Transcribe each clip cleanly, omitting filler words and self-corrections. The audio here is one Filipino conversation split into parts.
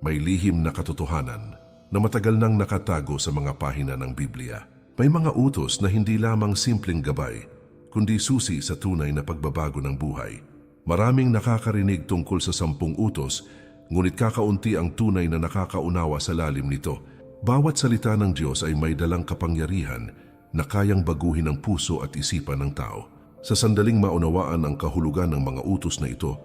May lihim na katotohanan na matagal nang nakatago sa mga pahina ng Biblia. May mga utos na hindi lamang simpleng gabay, kundi susi sa tunay na pagbabago ng buhay. Maraming nakakarinig tungkol sa 10 utos, ngunit kakaunti ang tunay na nakakaunawa sa lalim nito. Bawat salita ng Diyos ay may dalang kapangyarihan na kayang baguhin ang puso at isipan ng tao. Sa sandaling maunawaan ang kahulugan ng mga utos na ito,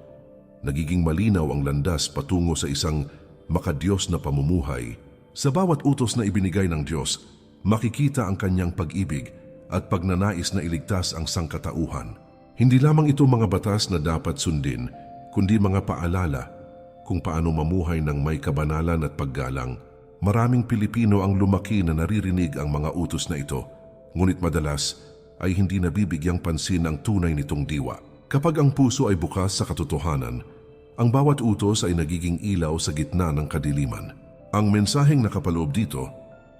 nagiging malinaw ang landas patungo sa isang makadiyos na pamumuhay. Sa bawat utos na ibinigay ng Diyos, makikita ang kanyang pag-ibig at pagnanais na iligtas ang sangkatauhan. Hindi lamang ito mga batas na dapat sundin, kundi mga paalala kung paano mamuhay ng may kabanalan at paggalang. Maraming Pilipino ang lumaki na naririnig ang mga utos na ito, ngunit madalas ay hindi nabibigyang pansin ang tunay nitong diwa. Kapag ang puso ay bukas sa katotohanan, ang bawat utos ay nagiging ilaw sa gitna ng kadiliman. Ang mensaheng nakapaloob dito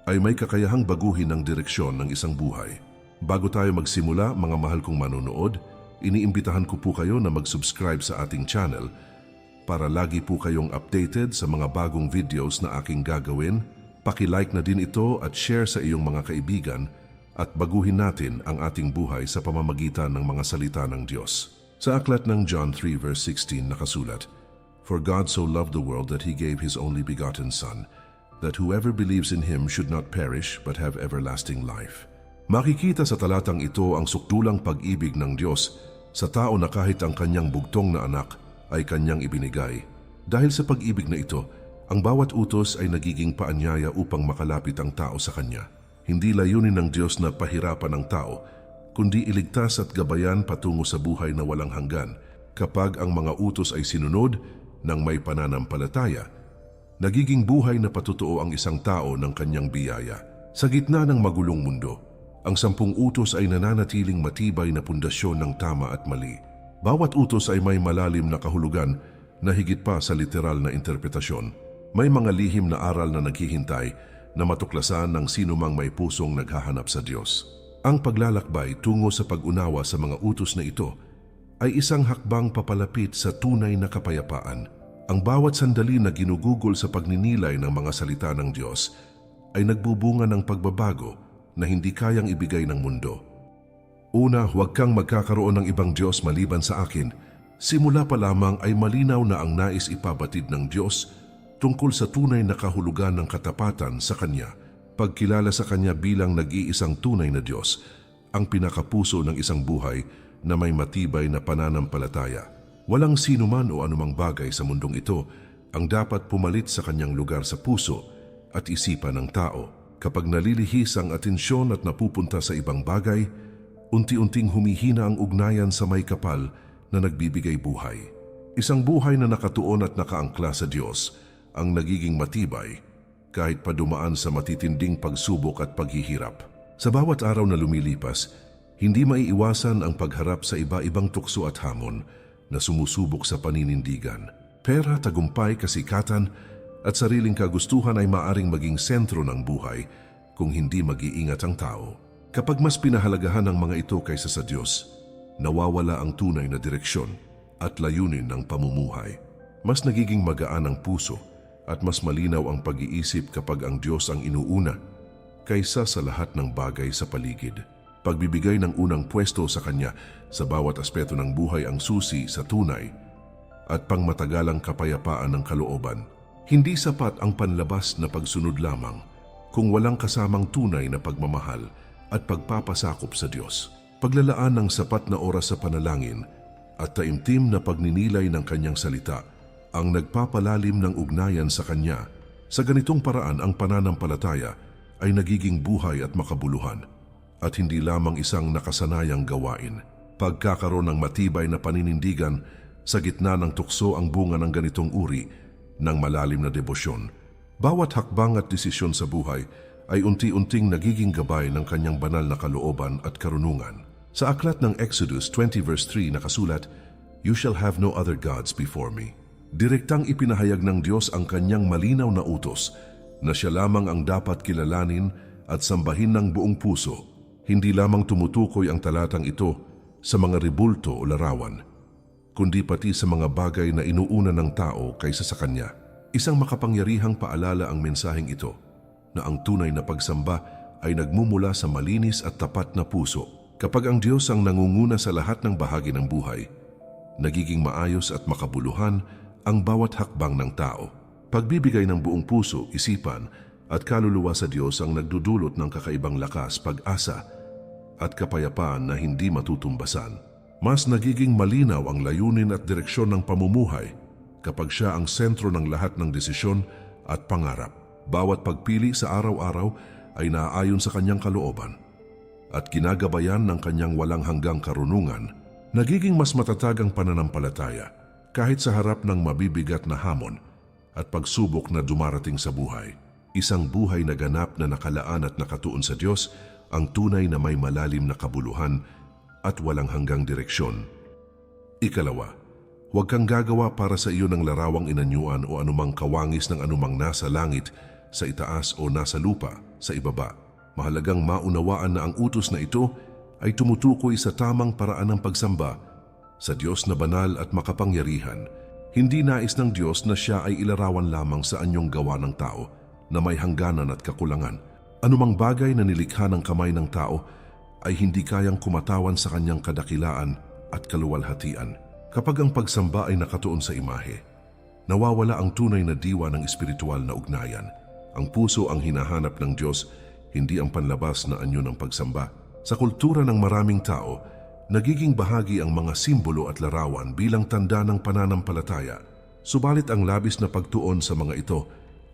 ay may kakayahang baguhin ang direksyon ng isang buhay. Bago tayo magsimula, mga mahal kong manonood, iniimbitahan ko po kayo na mag-subscribe sa ating channel para lagi po kayong updated sa mga bagong videos na aking gagawin. Paki-like na din ito at share sa iyong mga kaibigan at baguhin natin ang ating buhay sa pamamagitan ng mga salita ng Diyos. Sa aklat ng John 3 verse 16 nakasulat, "For God so loved the world that He gave His only begotten Son, that whoever believes in Him should not perish but have everlasting life." Makikita sa talatang ito ang sukdulang pag-ibig ng Diyos sa tao na kahit ang kanyang bugtong na anak ay kanyang ibinigay. Dahil sa pag-ibig na ito, ang bawat utos ay nagiging paanyaya upang makalapit ang tao sa Kanya. Hindi layunin ng Diyos na pahirapan ang tao, kundi iligtas at gabayan patungo sa buhay na walang hanggan. Kapag ang mga utos ay sinunod ng may pananampalataya, nagiging buhay na patutuo ang isang tao ng kanyang biyaya. Sa gitna ng magulong mundo, ang 10 utos ay nananatiling matibay na pundasyon ng tama at mali. Bawat utos ay may malalim na kahulugan na higit pa sa literal na interpretasyon. May mga lihim na aral na naghihintay na matuklasan ng sinumang may pusong naghahanap sa Diyos. Ang paglalakbay tungo sa pag-unawa sa mga utos na ito ay isang hakbang papalapit sa tunay na kapayapaan. Ang bawat sandali na ginugugol sa pagninilay ng mga salita ng Diyos ay nagbubunga ng pagbabago na hindi kayang ibigay ng mundo. Una, huwag kang magkakaroon ng ibang Diyos maliban sa akin. Simula pa lamang ay malinaw na ang nais ipabatid ng Diyos tungkol sa tunay na kahulugan ng katapatan sa Kanya. Pagkilala sa Kanya bilang nag-iisang tunay na Diyos, ang pinakapuso ng isang buhay na may matibay na pananampalataya. Walang sinuman o anumang bagay sa mundong ito ang dapat pumalit sa Kanyang lugar sa puso at isipan ng tao. Kapag nalilihis ang atensyon at napupunta sa ibang bagay, unti-unting humihina ang ugnayan sa may kapal na nagbibigay buhay. Isang buhay na nakatuon at nakaangkla sa Diyos ang nagiging matibay kahit pa dumaan sa matitinding pagsubok at paghihirap. Sa bawat araw na lumilipas, hindi maiiwasan ang pagharap sa iba-ibang tukso at hamon na sumusubok sa paninindigan. Pera, tagumpay, kasikatan at sariling kagustuhan ay maaring maging sentro ng buhay kung hindi mag-iingat ang tao. Kapag mas pinahalagahan ang mga ito kaysa sa Diyos, nawawala ang tunay na direksyon at layunin ng pamumuhay. Mas nagiging magaan ang puso at mas malinaw ang pag-iisip kapag ang Diyos ang inuuna kaysa sa lahat ng bagay sa paligid. Pagbibigay ng unang pwesto sa Kanya sa bawat aspeto ng buhay ang susi sa tunay at pangmatagalang kapayapaan ng kalooban. Hindi sapat ang panlabas na pagsunod lamang kung walang kasamang tunay na pagmamahal at pagpapasakop sa Diyos. Paglalaan ng sapat na oras sa panalangin at taimtim na pagninilay ng Kanyang salita ang nagpapalalim ng ugnayan sa Kanya. Sa ganitong paraan ang pananampalataya ay nagiging buhay at makabuluhan at hindi lamang isang nakasanayang gawain. Pagkakaroon ng matibay na paninindigan sa gitna ng tukso ang bunga ng ganitong uri ng malalim na debosyon. Bawat hakbang at desisyon sa buhay ay unti-unting nagiging gabay ng Kanyang banal na kalooban at karunungan. Sa aklat ng Exodus 20 verse 3 nakasulat, "You shall have no other gods before me." Direktang ipinahayag ng Diyos ang Kanyang malinaw na utos na Siya lamang ang dapat kilalanin at sambahin ng buong puso. Hindi lamang tumutukoy ang talatang ito sa mga ribulto o larawan, kundi pati sa mga bagay na inuuna ng tao kaysa sa Kanya. Isang makapangyarihang paalala ang mensaheng ito na ang tunay na pagsamba ay nagmumula sa malinis at tapat na puso. Kapag ang Diyos ang nangunguna sa lahat ng bahagi ng buhay, nagiging maayos at makabuluhan ang bawat hakbang ng tao. Pagbibigay ng buong puso, isipan at kaluluwa sa Diyos ang nagdudulot ng kakaibang lakas, pag-asa at kapayapaan na hindi matutumbasan. Mas nagiging malinaw ang layunin at direksyon ng pamumuhay kapag siya ang sentro ng lahat ng desisyon at pangarap. Bawat pagpili sa araw-araw ay naaayon sa kanyang kalooban at ginagabayan ng kanyang walang hanggang karunungan. Nagiging mas matatag ang pananampalataya kahit sa harap ng mabibigat na hamon at pagsubok na dumarating sa buhay. Isang buhay na ganap na nakalaan at nakatuon sa Diyos, ang tunay na may malalim na kabuluhan at walang hanggang direksyon. Ikalawa, huwag kang gagawa para sa iyo ng larawang inanyuan o anumang kawangis ng anumang nasa langit, sa itaas o nasa lupa, sa ibaba. Mahalagang maunawaan na ang utos na ito ay tumutukoy sa tamang paraan ng pagsamba sa Diyos na banal at makapangyarihan. Hindi nais ng Diyos na siya ay ilarawan lamang sa anyong gawa ng tao na may hangganan at kakulangan. Anumang bagay na nilikha ng kamay ng tao ay hindi kayang kumatawan sa kanyang kadakilaan at kaluwalhatian. Kapag ang pagsamba ay nakatuon sa imahe, nawawala ang tunay na diwa ng espiritual na ugnayan. Ang puso ang hinahanap ng Diyos, hindi ang panlabas na anyo ng pagsamba. Sa kultura ng maraming tao, nagiging bahagi ang mga simbolo at larawan bilang tanda ng pananampalataya. Subalit ang labis na pagtuon sa mga ito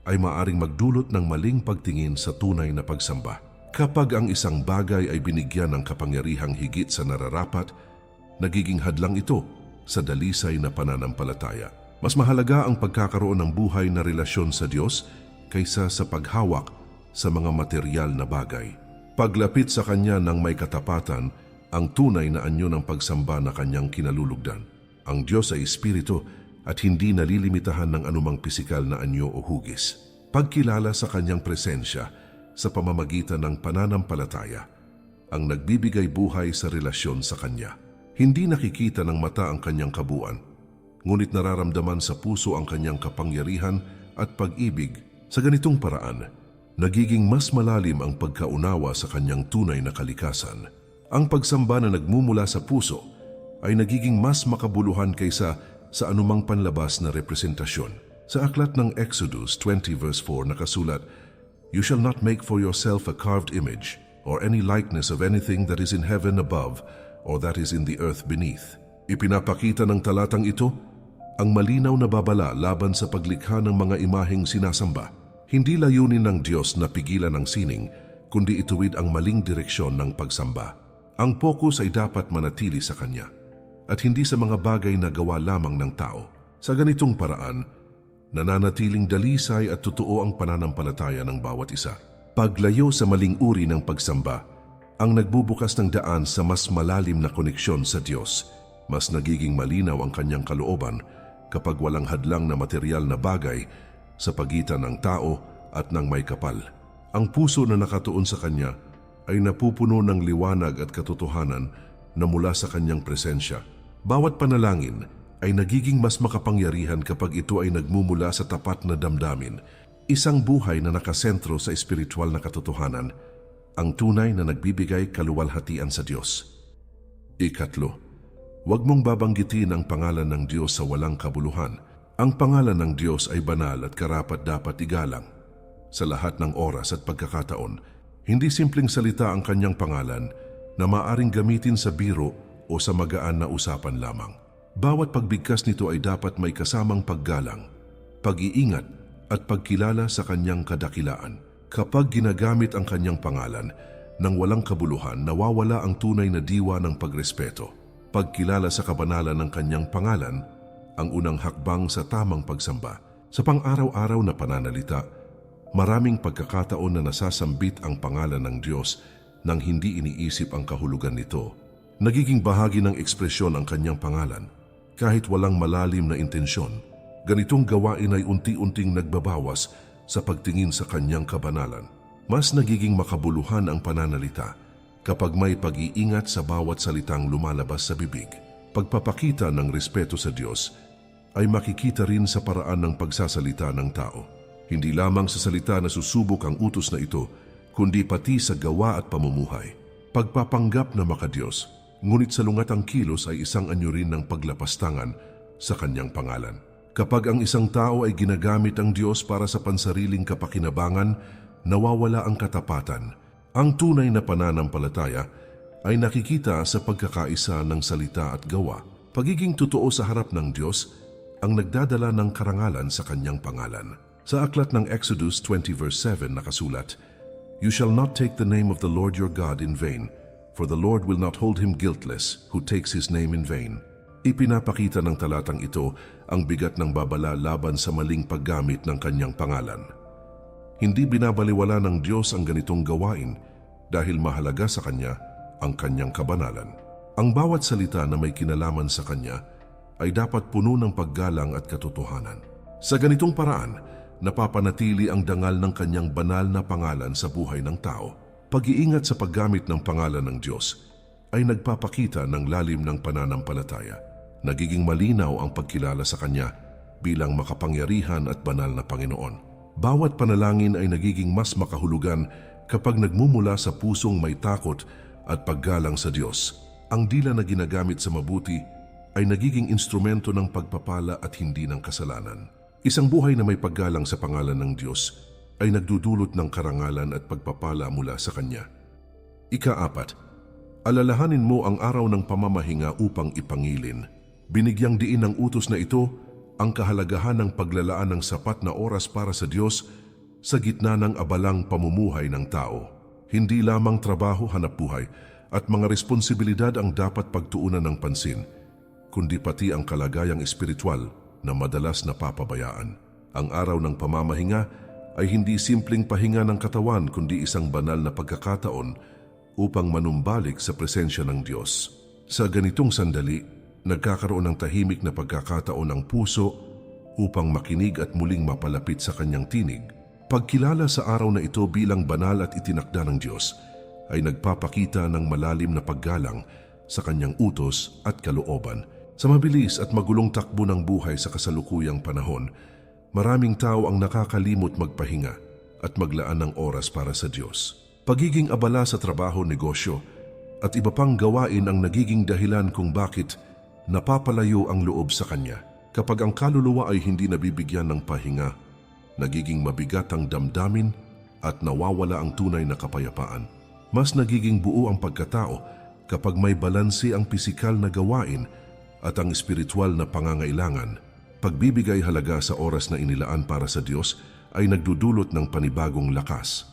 ay maaring magdulot ng maling pagtingin sa tunay na pagsamba. Kapag ang isang bagay ay binigyan ng kapangyarihang higit sa nararapat, nagiging hadlang ito sa dalisay na pananampalataya. Mas mahalaga ang pagkakaroon ng buhay na relasyon sa Diyos kaysa sa paghawak sa mga materyal na bagay. Paglapit sa Kanya ng may katapatan, ang tunay na anyo ng pagsamba na Kanyang kinalulugdan. Ang Diyos ay Espiritu at hindi nalilimitahan ng anumang pisikal na anyo o hugis. Pagkilala sa Kanyang presensya sa pamamagitan ng pananampalataya, ang nagbibigay buhay sa relasyon sa Kanya. Hindi nakikita ng mata ang Kanyang kabuuan, ngunit nararamdaman sa puso ang Kanyang kapangyarihan at pag-ibig. Sa ganitong paraan, nagiging mas malalim ang pagkaunawa sa Kanyang tunay na kalikasan. Ang pagsamba na nagmumula sa puso ay nagiging mas makabuluhan kaysa sa anumang panlabas na representasyon. Sa aklat ng Exodus 20 verse 4 nakasulat, "You shall not make for yourself a carved image or any likeness of anything that is in heaven above or that is in the earth beneath." Ipinapakita ng talatang ito ang malinaw na babala laban sa paglikha ng mga imaheng sinasamba. Hindi layunin ng Diyos na pigilan ang sining, kundi ituwid ang maling direksyon ng pagsamba. Ang focus ay dapat manatili sa Kanya at hindi sa mga bagay na gawa lamang ng tao. Sa ganitong paraan, nananatiling dalisay at totoo ang pananampalataya ng bawat isa. Paglayo sa maling uri ng pagsamba, ang nagbubukas ng daan sa mas malalim na koneksyon sa Diyos. Mas nagiging malinaw ang Kanyang kalooban kapag walang hadlang na materyal na bagay sa pagitan ng tao at ng may kapal. Ang puso na nakatuon sa Kanya ay napupuno ng liwanag at katotohanan na mula sa Kanyang presensya. Bawat panalangin ay nagiging mas makapangyarihan kapag ito ay nagmumula sa tapat na damdamin. Isang buhay na nakasentro sa espiritual na katotohanan, ang tunay na nagbibigay kaluwalhatian sa Diyos. Ikatlo, huwag mong babanggitin ang pangalan ng Diyos sa walang kabuluhan. Ang pangalan ng Diyos ay banal at karapat-dapat igalang. Sa lahat ng oras at pagkakataon, hindi simpleng salita ang Kanyang pangalan na maaring gamitin sa biro o sa magaan na usapan lamang. Bawat pagbigkas nito ay dapat may kasamang paggalang, pag-iingat at pagkilala sa Kanyang kadakilaan. Kapag ginagamit ang Kanyang pangalan nang walang kabuluhan, nawawala ang tunay na diwa ng pagrespeto. Pagkilala sa kabanalan ng Kanyang pangalan, ang unang hakbang sa tamang pagsamba. Sa pang-araw-araw na pananalita, maraming pagkakataon na nasasambit ang pangalan ng Diyos nang hindi iniisip ang kahulugan nito. Nagiging bahagi ng ekspresyon ang Kanyang pangalan kahit walang malalim na intensyon. Ganitong gawain ay unti-unting nagbabawas sa pagtingin sa Kanyang kabanalan. Mas nagiging makabuluhan ang pananalita kapag may pag-iingat sa bawat salitang lumalabas sa bibig. Pagpapakita ng respeto sa Diyos ay makikita rin sa paraan ng pagsasalita ng tao. Hindi lamang sa salita na susubok ang utos na ito, kundi pati sa gawa at pamumuhay. Pagpapanggap na makadiyos, ngunit salungat ang kilos ay isang anyo rin ng paglapastangan sa kanyang pangalan. Kapag ang isang tao ay ginagamit ang Diyos para sa pansariling kapakinabangan, nawawala ang katapatan. Ang tunay na pananampalataya ay nakikita sa pagkakaisa ng salita at gawa. Pagiging totoo sa harap ng Diyos ang nagdadala ng karangalan sa kanyang pangalan. Sa aklat ng Exodus 20 verse 7 nakasulat, "You shall not take the name of the Lord your God in vain, for the Lord will not hold him guiltless who takes his name in vain." Ipinapakita ng talatang ito ang bigat ng babala laban sa maling paggamit ng kanyang pangalan. Hindi binabaliwala ng Diyos ang ganitong gawain dahil mahalaga sa Kanya ang Kanyang kabanalan. Ang bawat salita na may kinalaman sa Kanya ay dapat puno ng paggalang at katotohanan. Sa ganitong paraan, napapanatili ang dangal ng Kanyang banal na pangalan sa buhay ng tao. Pag-iingat sa paggamit ng pangalan ng Diyos ay nagpapakita ng lalim ng pananampalataya. Nagiging malinaw ang pagkilala sa Kanya bilang makapangyarihan at banal na Panginoon. Bawat panalangin ay nagiging mas makahulugan kapag nagmumula sa pusong may takot at paggalang sa Diyos. Ang dila na ginagamit sa mabuti ay nagiging instrumento ng pagpapala at hindi ng kasalanan. Isang buhay na may paggalang sa pangalan ng Diyos ay nagdudulot ng karangalan at pagpapala mula sa Kanya. Ika-4, alalahanin mo ang araw ng pamamahinga upang ipangilin. Binigyang diin ng utos na ito ang kahalagahan ng paglalaan ng sapat na oras para sa Diyos sa gitna ng abalang pamumuhay ng tao. Hindi lamang trabaho, hanapbuhay at mga responsibilidad ang dapat pagtuunan ng pansin, kundi pati ang kalagayang espiritual na madalas napapabayaan. Ang araw ng pamamahinga ay hindi simpleng pahinga ng katawan kundi isang banal na pagkakataon upang manumbalik sa presensya ng Diyos. Sa ganitong sandali, nagkakaroon ng tahimik na pagkakataon ng puso upang makinig at muling mapalapit sa Kanyang tinig. Pagkilala sa araw na ito bilang banal at itinakda ng Diyos ay nagpapakita ng malalim na paggalang sa Kanyang utos at kalooban. Sa mabilis at magulong takbo ng buhay sa kasalukuyang panahon, maraming tao ang nakakalimot magpahinga at maglaan ng oras para sa Diyos. Pagiging abala sa trabaho, negosyo at iba pang gawain ang nagiging dahilan kung bakit napapalayo ang loob sa Kanya. Kapag ang kaluluwa ay hindi nabibigyan ng pahinga, nagiging mabigat ang damdamin at nawawala ang tunay na kapayapaan. Mas nagiging buo ang pagkatao kapag may balanse ang pisikal na gawain at ang espiritual na pangangailangan. Pagbibigay halaga sa oras na inilaan para sa Diyos ay nagdudulot ng panibagong lakas,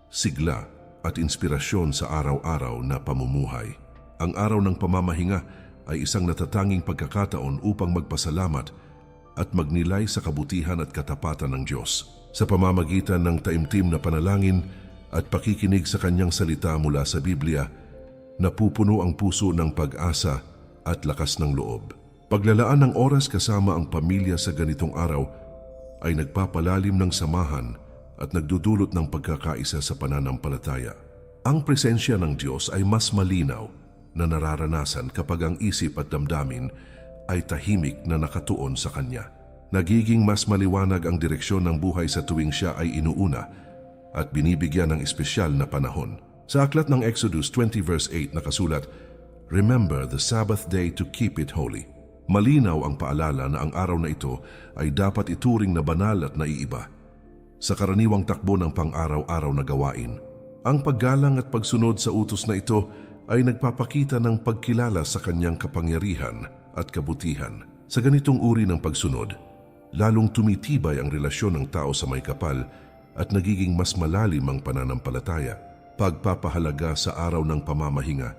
sigla at inspirasyon sa araw-araw na pamumuhay. Ang araw ng pamamahinga ay isang natatanging pagkakataon upang magpasalamat at magnilay sa kabutihan at katapatan ng Diyos. Sa pamamagitan ng taimtim na panalangin at pakikinig sa Kanyang salita mula sa Biblia, napupuno ang puso ng pag-asa at lakas ng loob. Paglalaan ng oras kasama ang pamilya sa ganitong araw ay nagpapalalim ng samahan at nagdudulot ng pagkakaisa sa pananampalataya. Ang presensya ng Diyos ay mas malinaw na nararanasan kapag ang isip at damdamin ay tahimik na nakatuon sa Kanya. Nagiging mas maliwanag ang direksyon ng buhay sa tuwing Siya ay inuuna at binibigyan ng espesyal na panahon. Sa aklat ng Exodus 20 verse 8 nakasulat, "Remember the Sabbath day to keep it holy." Malinaw ang paalala na ang araw na ito ay dapat ituring na banal at naiiba. Sa karaniwang takbo ng pang-araw-araw na gawain, ang paggalang at pagsunod sa utos na ito ay nagpapakita ng pagkilala sa Kanyang kapangyarihan at kabutihan. Sa ganitong uri ng pagsunod, lalong tumitibay ang relasyon ng tao sa may kapal at nagiging mas malalim ang pananampalataya. Pagpapahalaga sa araw ng pamamahinga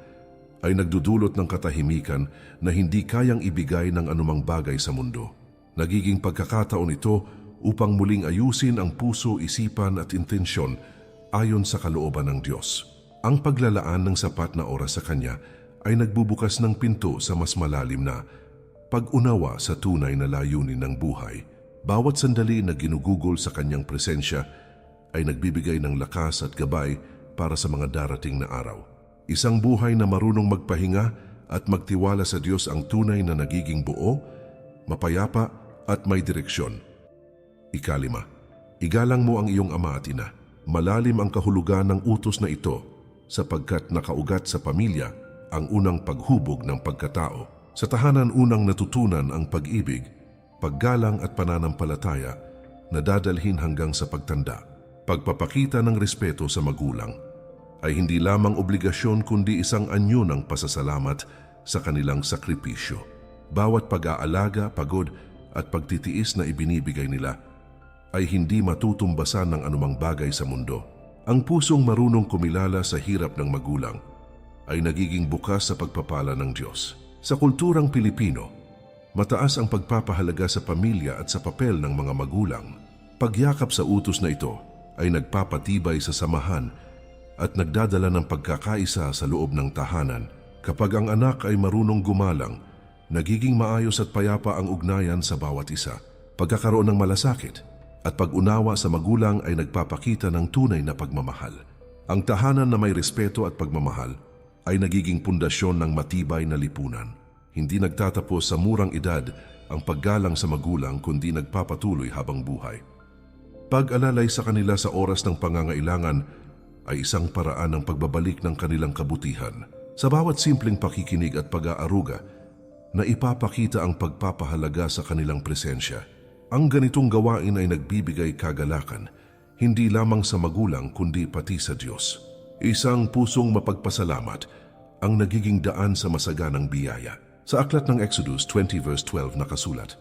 ay nagdudulot ng katahimikan na hindi kayang ibigay ng anumang bagay sa mundo. Nagiging pagkakataon ito upang muling ayusin ang puso, isipan at intensyon ayon sa kalooban ng Diyos. Ang paglalaan ng sapat na oras sa Kanya ay nagbubukas ng pinto sa mas malalim na pag-unawa sa tunay na layunin ng buhay. Bawat sandali na ginugugol sa Kanyang presensya ay nagbibigay ng lakas at gabay para sa mga darating na araw. Isang buhay na marunong magpahinga at magtiwala sa Diyos ang tunay na nagiging buo, mapayapa at may direksyon. 5. Igalang mo ang iyong ama at ina. Malalim ang kahulugan ng utos na ito sapagkat nakaugat sa pamilya ang unang paghubog ng pagkatao. Sa tahanan unang natutunan ang pag-ibig, paggalang at pananampalataya na dadalhin hanggang sa pagtanda. Pagpapakita ng respeto sa magulang ay hindi lamang obligasyon kundi isang anyo ng pasasalamat sa kanilang sakripisyo. Bawat pag-aalaga, pagod at pagtitiis na ibinibigay nila ay hindi matutumbasan ng anumang bagay sa mundo. Ang pusong marunong kumilala sa hirap ng magulang ay nagiging bukas sa pagpapala ng Diyos. Sa kulturang Pilipino, mataas ang pagpapahalaga sa pamilya at sa papel ng mga magulang. Pagyakap sa utos na ito ay nagpapatibay sa samahan at nagdadala ng pagkakaisa sa loob ng tahanan. Kapag ang anak ay marunong gumalang, nagiging maayos at payapa ang ugnayan sa bawat isa. Pagkakaroon ng malasakit at pag-unawa sa magulang ay nagpapakita ng tunay na pagmamahal. Ang tahanan na may respeto at pagmamahal ay nagiging pundasyon ng matibay na lipunan. Hindi nagtatapos sa murang edad ang paggalang sa magulang kundi nagpapatuloy habang buhay. Pag-alalay sa kanila sa oras ng pangangailangan ay isang paraan ng pagbabalik ng kanilang kabutihan. Sa bawat simpleng pakikinig at pag-aaruga na ipapakita ang pagpapahalaga sa kanilang presensya. Ang ganitong gawain ay nagbibigay kagalakan, hindi lamang sa magulang kundi pati sa Diyos. Isang pusong mapagpasalamat ang nagiging daan sa masaganang biyaya. Sa aklat ng Exodus 20 verse 12 nakasulat,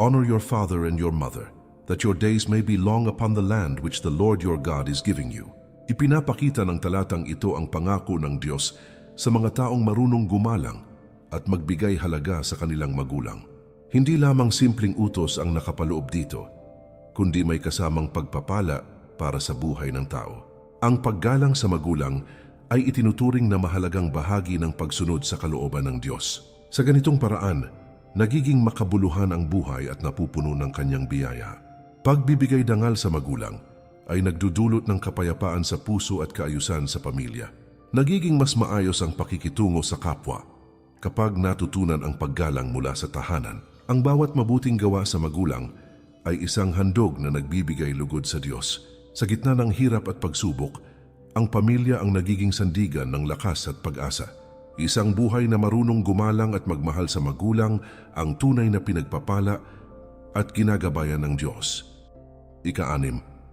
"Honor your father and your mother, that your days may be long upon the land which the Lord your God is giving you." Ipinapakita ng talatang ito ang pangako ng Diyos sa mga taong marunong gumalang at magbigay halaga sa kanilang magulang. Hindi lamang simpleng utos ang nakapaloob dito, kundi may kasamang pagpapala para sa buhay ng tao. Ang paggalang sa magulang ay itinuturing na mahalagang bahagi ng pagsunod sa kalooban ng Diyos. Sa ganitong paraan, nagiging makabuluhan ang buhay at napupuno ng kanyang biyaya. Pagbibigay dangal sa magulang ay nagdudulot ng kapayapaan sa puso at kaayusan sa pamilya. Nagiging mas maayos ang pakikitungo sa kapwa kapag natutunan ang paggalang mula sa tahanan. Ang bawat mabuting gawa sa magulang ay isang handog na nagbibigay lugod sa Diyos. Sa gitna ng hirap at pagsubok, ang pamilya ang nagiging sandigan ng lakas at pag-asa. Isang buhay na marunong gumalang at magmahal sa magulang ang tunay na pinagpapala at ginagabayan ng Diyos. 6.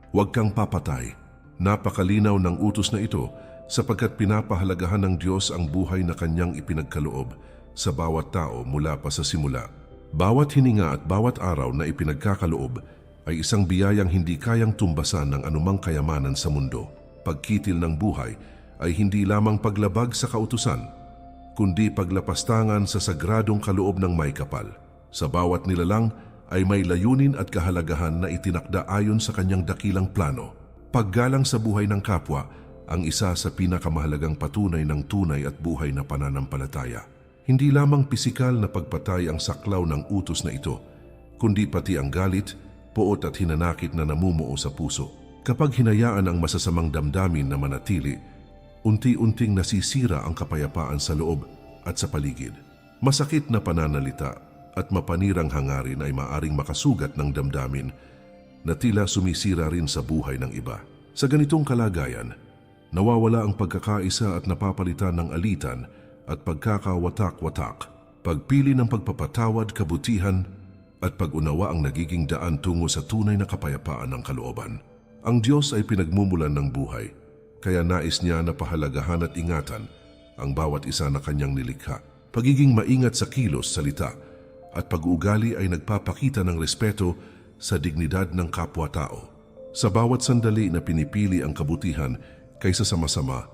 Huwag kang papatay. Napakalinaw ng utos na ito sapagkat pinapahalagahan ng Diyos ang buhay na kanyang ipinagkaloob sa bawat tao mula pa sa simula. Bawat hininga at bawat araw na ipinagkakaloob ay isang biyayang hindi kayang tumbasan ng anumang kayamanan sa mundo. Pagkitil ng buhay ay hindi lamang paglabag sa kautusan, kundi paglapastangan sa sagradong kaloob ng may kapal. Sa bawat nilalang ay may layunin at kahalagahan na itinakda ayon sa kanyang dakilang plano. Paggalang sa buhay ng kapwa ang isa sa pinakamahalagang patunay ng tunay at buhay na pananampalataya. Hindi lamang pisikal na pagpatay ang saklaw ng utos na ito, kundi pati ang galit, poot at hinanakit na namumuo sa puso. Kapag hinayaan ang masasamang damdamin na manatili, unti-unting nasisira ang kapayapaan sa loob at sa paligid. Masakit na pananalita at mapanirang hangarin ay maaring makasugat ng damdamin na tila sumisira rin sa buhay ng iba. Sa ganitong kalagayan, nawawala ang pagkakaisa at napapalitan ng alitan at pagkakawatak-watak. Pagpili ng pagpapatawad, kabutihan at pag-unawa ang nagiging daan tungo sa tunay na kapayapaan ng kalooban. Ang Diyos ay pinagmumulan ng buhay, kaya nais niya na pahalagahan at ingatan ang bawat isa na kanyang nilikha. Pagiging maingat sa kilos, salita at pag-uugali ay nagpapakita ng respeto sa dignidad ng kapwa-tao. Sa bawat sandali na pinipili ang kabutihan kaysa sa masama,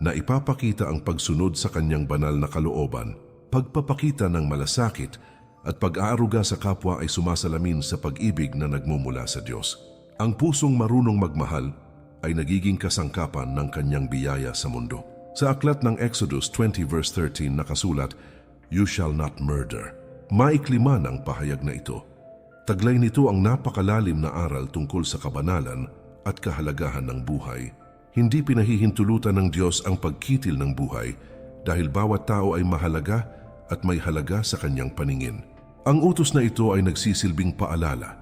na ipapakita ang pagsunod sa kanyang banal na kalooban, pagpapakita ng malasakit at pag-aaruga sa kapwa ay sumasalamin sa pag-ibig na nagmumula sa Diyos. Ang pusong marunong magmahal ay nagiging kasangkapan ng kanyang biyaya sa mundo. Sa aklat ng Exodus 20 verse 13 nakasulat, "You shall not murder." Maikli man ang pahayag na ito. Taglay nito ang napakalalim na aral tungkol sa kabanalan at kahalagahan ng buhay. Hindi pinahihintulutan ng Diyos ang pagkitil ng buhay dahil bawat tao ay mahalaga at may halaga sa kanyang paningin. Ang utos na ito ay nagsisilbing paalala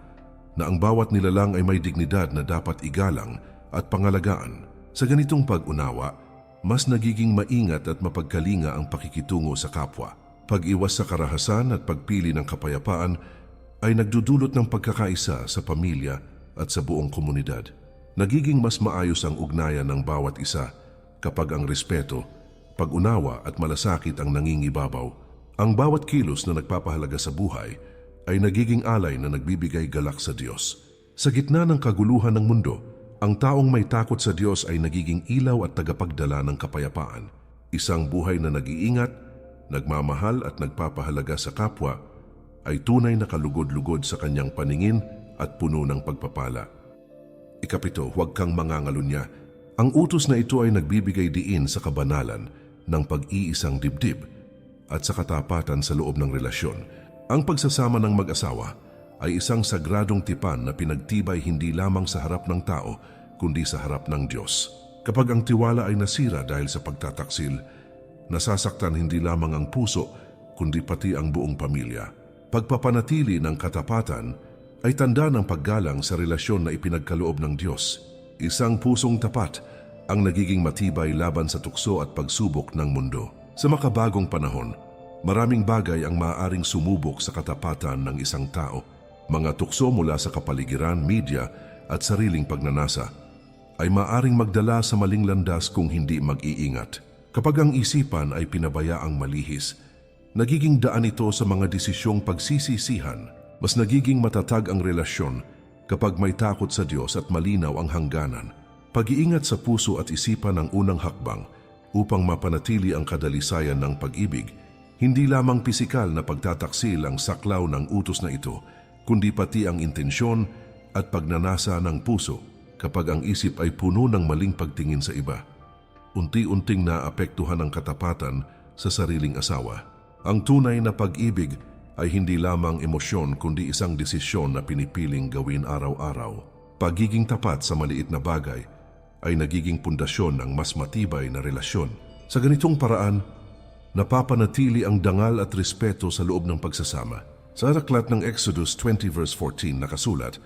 na ang bawat nilalang ay may dignidad na dapat igalang at pangalagaan. Sa ganitong pag-unawa, mas nagiging maingat at mapagkalinga ang pakikitungo sa kapwa. Pag-iwas sa karahasan at pagpili ng kapayapaan ay nagdudulot ng pagkakaisa sa pamilya at sa buong komunidad. Nagiging mas maayos ang ugnayan ng bawat isa kapag ang respeto, pag-unawa at malasakit ang nangingibabaw. Ang bawat kilos na nagpapahalaga sa buhay ay nagiging alay na nagbibigay galak sa Diyos. Sa gitna ng kaguluhan ng mundo, ang taong may takot sa Diyos ay nagiging ilaw at tagapagdala ng kapayapaan. Isang buhay na nag-iingat, nagmamahal at nagpapahalaga sa kapwa ay tunay na kalugod-lugod sa kanyang paningin at puno ng pagpapala. Ikapito, huwag kang mangangalunya. Ang utos na ito ay nagbibigay diin sa kabanalan ng pag-iisang dibdib at sa katapatan sa loob ng relasyon. Ang pagsasama ng mag-asawa ay isang sagradong tipan na pinagtibay hindi lamang sa harap ng tao, kundi sa harap ng Diyos. Kapag ang tiwala ay nasira dahil sa pagtataksil, nasasaktan hindi lamang ang puso, kundi pati ang buong pamilya. Pagpapanatili ng katapatan ay tanda ng paggalang sa relasyon na ipinagkaloob ng Diyos. Isang pusong tapat ang nagiging matibay laban sa tukso at pagsubok ng mundo. Sa makabagong panahon, maraming bagay ang maaaring sumubok sa katapatan ng isang tao. Mga tukso mula sa kapaligiran, media at sariling pagnanasa ay maaaring magdala sa maling landas kung hindi mag-iingat. Kapag ang isipan ay pinabayaang malihis, nagiging daan ito sa mga desisyong pagsisisihan. Mas nagiging matatag ang relasyon kapag may takot sa Diyos at malinaw ang hangganan. Pag-iingat sa puso at isipan ang unang hakbang upang mapanatili ang kadalisayan ng pag-ibig. Hindi lamang pisikal na pagtataksil ang saklaw ng utos na ito, kundi pati ang intensyon at pagnanasa ng puso kapag ang isip ay puno ng maling pagtingin sa iba. Unti-unting naapektuhan ang katapatan sa sariling asawa. Ang tunay na pag-ibig ay hindi lamang emosyon kundi isang desisyon na pinipiling gawin araw-araw. Pagiging tapat sa maliit na bagay ay nagiging pundasyon ng mas matibay na relasyon. Sa ganitong paraan, napapanatili ang dangal at respeto sa loob ng pagsasama. Sa aklat ng Exodus 20 verse 14 nakasulat,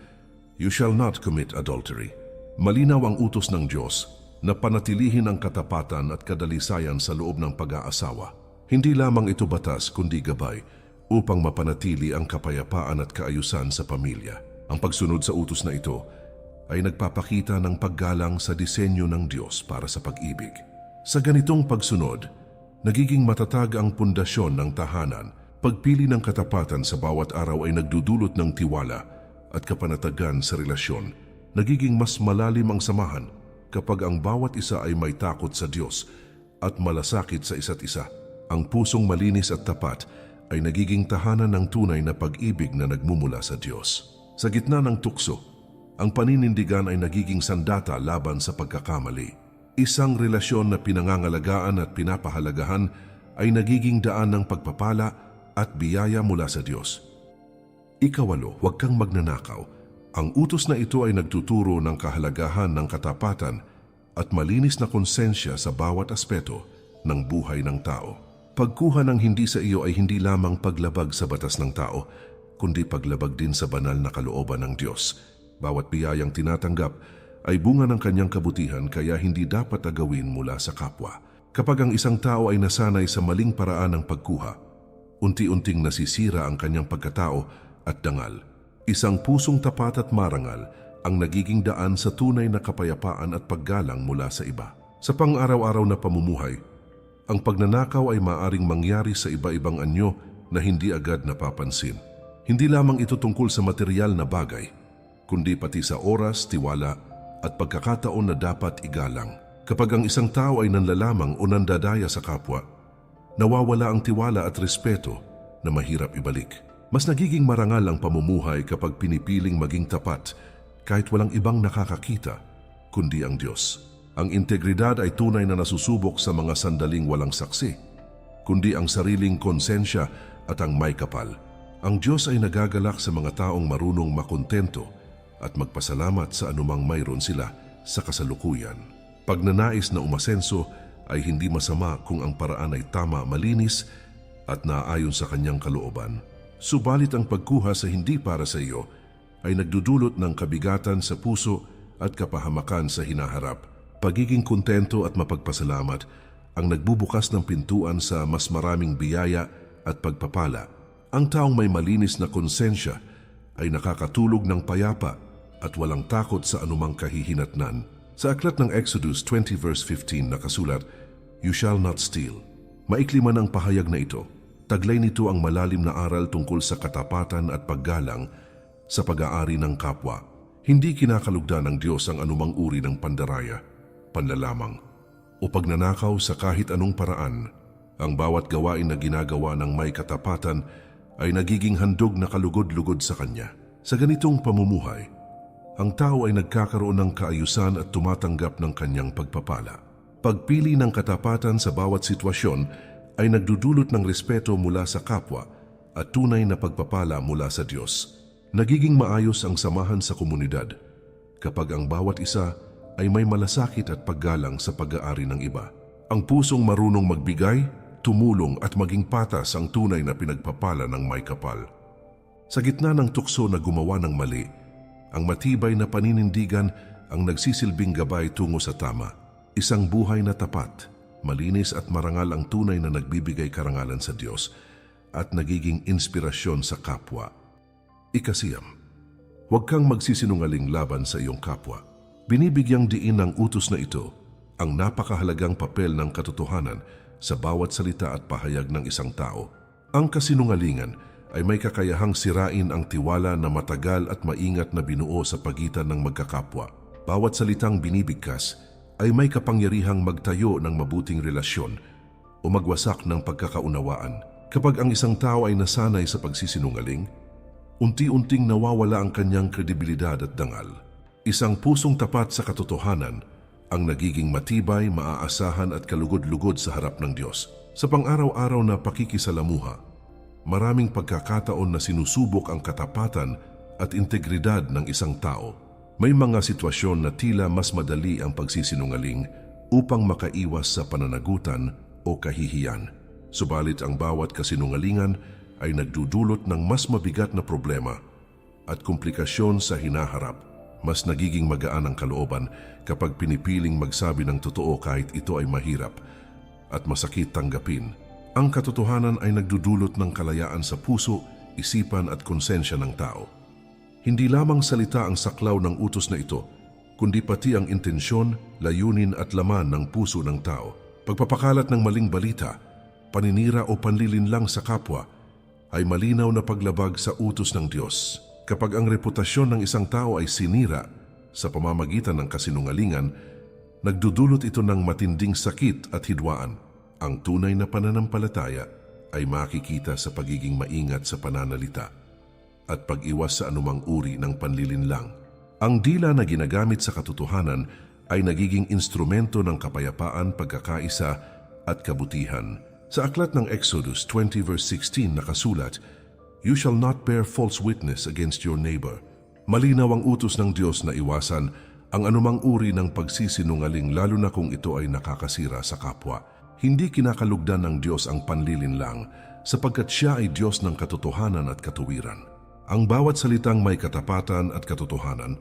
"You shall not commit adultery." Malinaw ang utos ng Diyos na panatilihin ang katapatan at kadalisayan sa loob ng pag-aasawa. Hindi lamang ito batas kundi gabay upang mapanatili ang kapayapaan at kaayusan sa pamilya. Ang pagsunod sa utos na ito ay nagpapakita ng paggalang sa disenyo ng Diyos para sa pag-ibig. Sa ganitong pagsunod, nagiging matatag ang pundasyon ng tahanan. Pagpili ng katapatan sa bawat araw ay nagdudulot ng tiwala at kapanatagan sa relasyon. Nagiging mas malalim ang samahan kapag ang bawat isa ay may takot sa Diyos at malasakit sa isa't isa. Ang pusong malinis at tapat ay nagiging tahanan ng tunay na pag-ibig na nagmumula sa Diyos. Sa gitna ng tukso, ang paninindigan ay nagiging sandata laban sa pagkakamali. Isang relasyon na pinangangalagaan at pinapahalagahan ay nagiging daan ng pagpapala at biyaya mula sa Diyos. Ikawalo, huwag kang magnanakaw. Ang utos na ito ay nagtuturo ng kahalagahan ng katapatan at malinis na konsensya sa bawat aspeto ng buhay ng tao. Pagkuha ng hindi sa iyo ay hindi lamang paglabag sa batas ng tao, kundi paglabag din sa banal na kalooban ng Diyos. Bawat biyayang tinatanggap ay bunga ng kanyang kabutihan kaya hindi dapat agawin mula sa kapwa. Kapag ang isang tao ay nasanay sa maling paraan ng pagkuha, unti-unting nasisira ang kanyang pagkatao at dangal. Isang pusong tapat at marangal ang nagiging daan sa tunay na kapayapaan at paggalang mula sa iba. Sa pang-araw-araw na pamumuhay, ang pagnanakaw ay maaring mangyari sa iba-ibang anyo na hindi agad napapansin. Hindi lamang ito tungkol sa material na bagay, kundi pati sa oras, tiwala at pagkakataon na dapat igalang. Kapag ang isang tao ay nanlalamang o nandadaya sa kapwa, nawawala ang tiwala at respeto na mahirap ibalik. Mas nagiging marangal ang pamumuhay kapag pinipiling maging tapat kahit walang ibang nakakakita kundi ang Diyos. Ang integridad ay tunay na nasusubok sa mga sandaling walang saksi, kundi ang sariling konsensya at ang may kapal. Ang Diyos ay nagagalak sa mga taong marunong makontento at magpasalamat sa anumang mayroon sila sa kasalukuyan. Pagnanais na umasenso ay hindi masama kung ang paraan ay tama, malinis at naayon sa kanyang kalooban. Subalit ang pagkuha sa hindi para sa iyo ay nagdudulot ng kabigatan sa puso at kapahamakan sa hinaharap. Pagiging kontento at mapagpasalamat ang nagbubukas ng pintuan sa mas maraming biyaya at pagpapala. Ang taong may malinis na konsensya ay nakakatulog ng payapa at walang takot sa anumang kahihinatnan. Sa aklat ng Exodus 20 verse 15 nakasulat, "You shall not steal." Maikli man ang pahayag na ito, taglay nito ang malalim na aral tungkol sa katapatan at paggalang sa pag-aari ng kapwa. Hindi kinakalugdan ng Diyos ang anumang uri ng pandaraya, panlalamang, o pagnanakaw sa kahit anong paraan. Ang bawat gawain na ginagawa ng may katapatan ay nagiging handog na kalugod-lugod sa Kanya. Sa ganitong pamumuhay, ang tao ay nagkakaroon ng kaayusan at tumatanggap ng kanyang pagpapala. Pagpili ng katapatan sa bawat sitwasyon ay nagdudulot ng respeto mula sa kapwa at tunay na pagpapala mula sa Diyos. Nagiging maayos ang samahan sa komunidad kapag ang bawat isa ay may malasakit at paggalang sa pag-aari ng iba. Ang pusong marunong magbigay, tumulong at maging patas ang tunay na pinagpapala ng may kapal. Sa gitna ng tukso na gumawa ng mali, ang matibay na paninindigan ang nagsisilbing gabay tungo sa tama. Isang buhay na tapat, malinis at marangal ang tunay na nagbibigay karangalan sa Diyos at nagiging inspirasyon sa kapwa. Ikasiyam, huwag kang magsisinungaling laban sa iyong kapwa. Binibigyang diin ng utos na ito ang napakahalagang papel ng katotohanan sa bawat salita at pahayag ng isang tao. Ang kasinungalingan ay may kakayahang sirain ang tiwala na matagal at maingat na binuo sa pagitan ng magkakapwa. Bawat salitang binibigkas ay may kapangyarihang magtayo ng mabuting relasyon o magwasak ng pagkakaunawaan. Kapag ang isang tao ay nasanay sa pagsisinungaling, unti-unting nawawala ang kanyang kredibilidad at dangal. Isang pusong tapat sa katotohanan ang nagiging matibay, maaasahan at kalugod-lugod sa harap ng Diyos. Sa pang-araw-araw na pakikisalamuha, maraming pagkakataon na sinusubok ang katapatan at integridad ng isang tao. May mga sitwasyon na tila mas madali ang pagsisinungaling upang makaiwas sa pananagutan o kahihiyan. Subalit ang bawat kasinungalingan ay nagdudulot ng mas mabigat na problema at komplikasyon sa hinaharap. Mas nagiging magaan ang kalooban kapag pinipiling magsabi ng totoo kahit ito ay mahirap at masakit tanggapin. Ang katotohanan ay nagdudulot ng kalayaan sa puso, isipan at konsensya ng tao. Hindi lamang salita ang saklaw ng utos na ito, kundi pati ang intensyon, layunin at laman ng puso ng tao. Pagpapakalat ng maling balita, paninira o panlilinlang sa kapwa ay malinaw na paglabag sa utos ng Diyos. Kapag ang reputasyon ng isang tao ay sinira sa pamamagitan ng kasinungalingan, nagdudulot ito ng matinding sakit at hidwaan. Ang tunay na pananampalataya ay makikita sa pagiging maingat sa pananalita at pag-iwas sa anumang uri ng panlilinlang. Ang dila na ginagamit sa katotohanan ay nagiging instrumento ng kapayapaan, pagkakaisa at kabutihan. Sa aklat ng Exodus 20 verse 16 nakasulat, "You shall not bear false witness against your neighbor." Malinaw ang utos ng Diyos na iwasan ang anumang uri ng pagsisinungaling lalo na kung ito ay nakakasira sa kapwa. Hindi kinakalugdan ng Diyos ang panlilinlang sapagkat Siya ay Diyos ng katotohanan at katuwiran. Ang bawat salitang may katapatan at katotohanan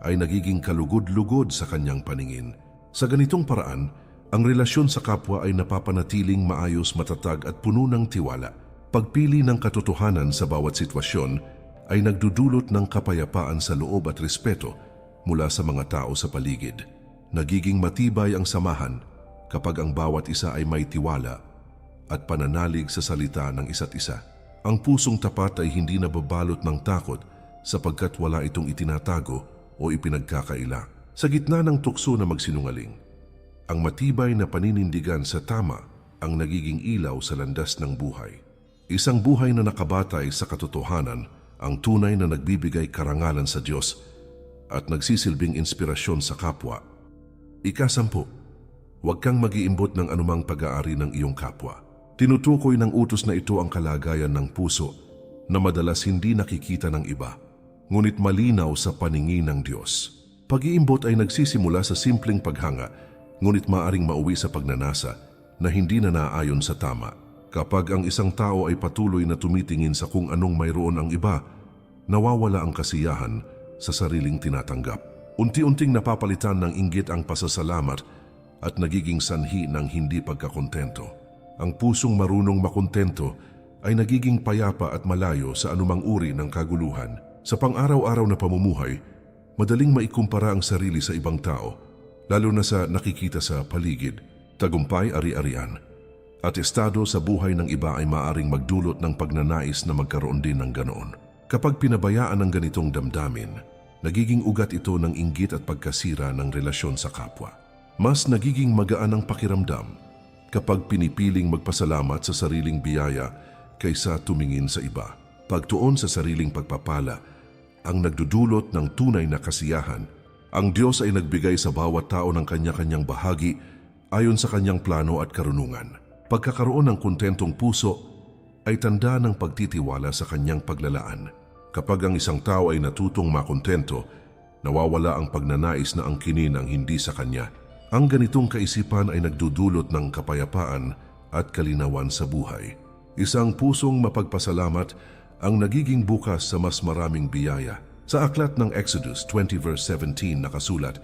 ay nagiging kalugod-lugod sa Kanyang paningin. Sa ganitong paraan, ang relasyon sa kapwa ay napapanatiling maayos, matatag at puno ng tiwala. Pagpili ng katotohanan sa bawat sitwasyon ay nagdudulot ng kapayapaan sa loob at respeto mula sa mga tao sa paligid. Nagiging matibay ang samahan kapag ang bawat isa ay may tiwala at pananalig sa salita ng isa't isa. Ang pusong tapat ay hindi nababalot ng takot sapagkat wala itong itinatago o ipinagkakaila. Sa gitna ng tukso na magsinungaling, ang matibay na paninindigan sa tama ang nagiging ilaw sa landas ng buhay. Isang buhay na nakabatay sa katotohanan, ang tunay na nagbibigay karangalan sa Diyos at nagsisilbing inspirasyon sa kapwa. Ika-10, huwag kang mag-iimbot ng anumang pag-aari ng iyong kapwa. Tinutukoy ng utos na ito ang kalagayan ng puso na madalas hindi nakikita ng iba, ngunit malinaw sa paningin ng Diyos. Pag-iimbot ay nagsisimula sa simpleng paghanga, ngunit maaring mauwi sa pagnanasa na hindi na naayon sa tama. Kapag ang isang tao ay patuloy na tumitingin sa kung anong mayroon ang iba, nawawala ang kasiyahan sa sariling tinatanggap. Unti-unting napapalitan ng inggit ang pasasalamat at nagiging sanhi ng hindi pagkakontento. Ang pusong marunong makontento ay nagiging payapa at malayo sa anumang uri ng kaguluhan. Sa pang-araw-araw na pamumuhay, madaling maikumpara ang sarili sa ibang tao, lalo na sa nakikita sa paligid. Tagumpay, ari-arian at estado sa buhay ng iba ay maaring magdulot ng pagnanais na magkaroon din ng ganoon. Kapag pinabayaan ng ganitong damdamin, nagiging ugat ito ng inggit at pagkasira ng relasyon sa kapwa. Mas nagiging magaan ang pakiramdam kapag pinipiling magpasalamat sa sariling biyaya kaysa tumingin sa iba. Pagtuon sa sariling pagpapala ang nagdudulot ng tunay na kasiyahan. Ang Diyos ay nagbigay sa bawat tao ng kanya-kanyang bahagi ayon sa kanyang plano at karunungan. Pagkakaroon ng kontentong puso ay tanda ng pagtitiwala sa kanyang paglalaan. Kapag ang isang tao ay natutong makontento, nawawala ang pagnanais na angkinin ang hindi sa kanya. Ang ganitong kaisipan ay nagdudulot ng kapayapaan at kalinawan sa buhay. Isang pusong mapagpasalamat ang nagiging bukas sa mas maraming biyaya. Sa aklat ng Exodus 20 verse 17 nakasulat,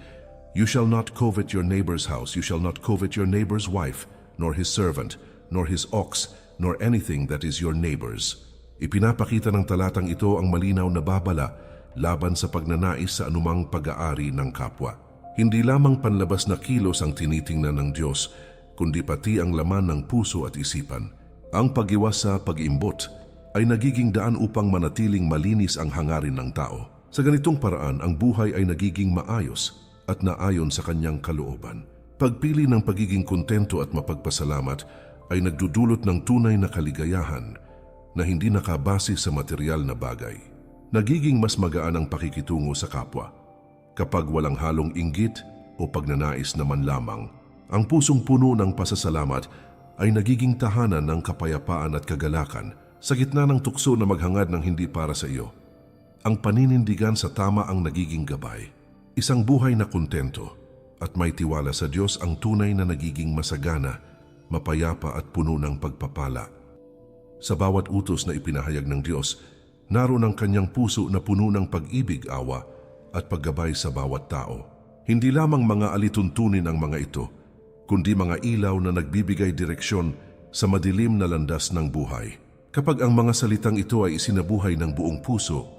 "You shall not covet your neighbor's house, you shall not covet your neighbor's wife, nor his servant, nor his ox, nor anything that is your neighbor's." Ipinapakita ng talatang ito ang malinaw na babala laban sa pagnanais sa anumang pag-aari ng kapwa. Hindi lamang panlabas na kilos ang tinitingnan ng Diyos, kundi pati ang laman ng puso at isipan. Ang pag-iwas sa pag-imbot ay nagiging daan upang manatiling malinis ang hangarin ng tao. Sa ganitong paraan, ang buhay ay nagiging maayos at naayon sa kanyang kalooban. Pagpili ng pagiging kontento at mapagpasalamat ay nagdudulot ng tunay na kaligayahan na hindi nakabase sa material na bagay. Nagiging mas magaan ang pakikitungo sa kapwa. Kapag walang halong inggit o pagnanais naman lamang, ang pusong puno ng pasasalamat ay nagiging tahanan ng kapayapaan at kagalakan sa gitna ng tukso na maghangad ng hindi para sa iyo. Ang paninindigan sa tama ang nagiging gabay. Isang buhay na kontento at may tiwala sa Diyos ang tunay na nagiging masagana, mapayapa at puno ng pagpapala. Sa bawat utos na ipinahayag ng Diyos, naroon ang kanyang puso na puno ng pag-ibig, awa at paggabay sa bawat tao. Hindi lamang mga alituntunin ang mga ito, kundi mga ilaw na nagbibigay direksyon sa madilim na landas ng buhay. Kapag ang mga salitang ito ay isinabuhay ng buong puso,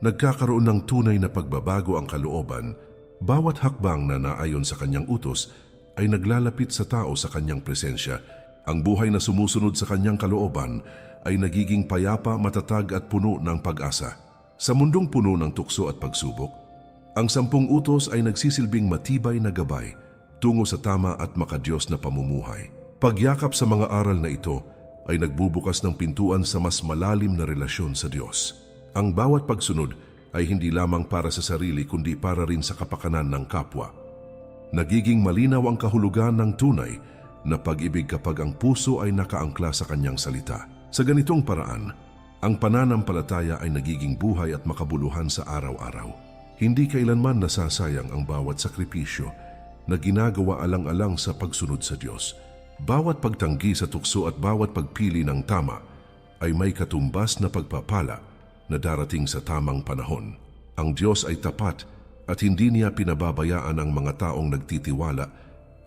nagkakaroon ng tunay na pagbabago ang kalooban. Bawat hakbang na naayon sa kanyang utos ay naglalapit sa tao sa kanyang presensya. Ang buhay na sumusunod sa kanyang kalooban ay nagiging payapa, matatag at puno ng pag-asa. Sa mundong puno ng tukso at pagsubok, ang 10 utos ay nagsisilbing matibay na gabay tungo sa tama at makadiyos na pamumuhay. Pagyakap sa mga aral na ito ay nagbubukas ng pintuan sa mas malalim na relasyon sa Diyos. Ang bawat pagsunod ay hindi lamang para sa sarili kundi para rin sa kapakanan ng kapwa. Nagiging malinaw ang kahulugan ng tunay na pag-ibig kapag ang puso ay nakaangkla sa kanyang salita. Sa ganitong paraan, ang pananampalataya ay nagiging buhay at makabuluhan sa araw-araw. Hindi kailanman nasasayang ang bawat sakripisyo na ginagawa alang-alang sa pagsunod sa Diyos. Bawat pagtanggi sa tukso at bawat pagpili ng tama ay may katumbas na pagpapala na darating sa tamang panahon. Ang Diyos ay tapat at hindi niya pinababayaan ang mga taong nagtitiwala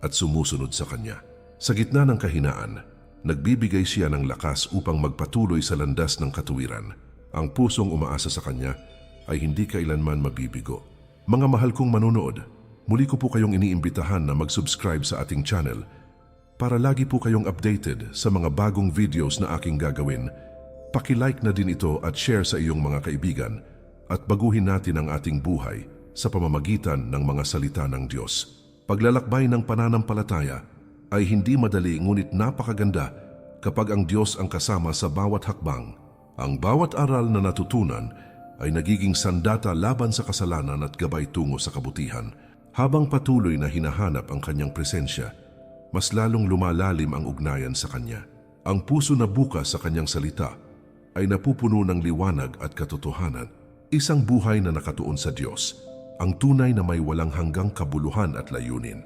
at sumusunod sa Kanya. Sa gitna ng kahinaan, nagbibigay siya ng lakas upang magpatuloy sa landas ng katuwiran. Ang pusong umaasa sa Kanya ay hindi kailanman mabibigo. Mga mahal kong manonood, muli ko po kayong iniimbitahan na mag-subscribe sa ating channel para lagi po kayong updated sa mga bagong videos na aking gagawin. Paki-like na din ito at share sa iyong mga kaibigan at baguhin natin ang ating buhay sa pamamagitan ng mga salita ng Diyos. Paglalakbay ng pananampalataya ay hindi madali ngunit napakaganda kapag ang Diyos ang kasama sa bawat hakbang. Ang bawat aral na natutunan ay nagiging sandata laban sa kasalanan at gabay tungo sa kabutihan. Habang patuloy na hinahanap ang kanyang presensya, mas lalong lumalalim ang ugnayan sa Kanya. Ang puso na bukas sa Kanyang salita ay napupuno ng liwanag at katotohanan. Isang buhay na nakatuon sa Diyos, ang tunay na may walang hanggang kabuluhan at layunin.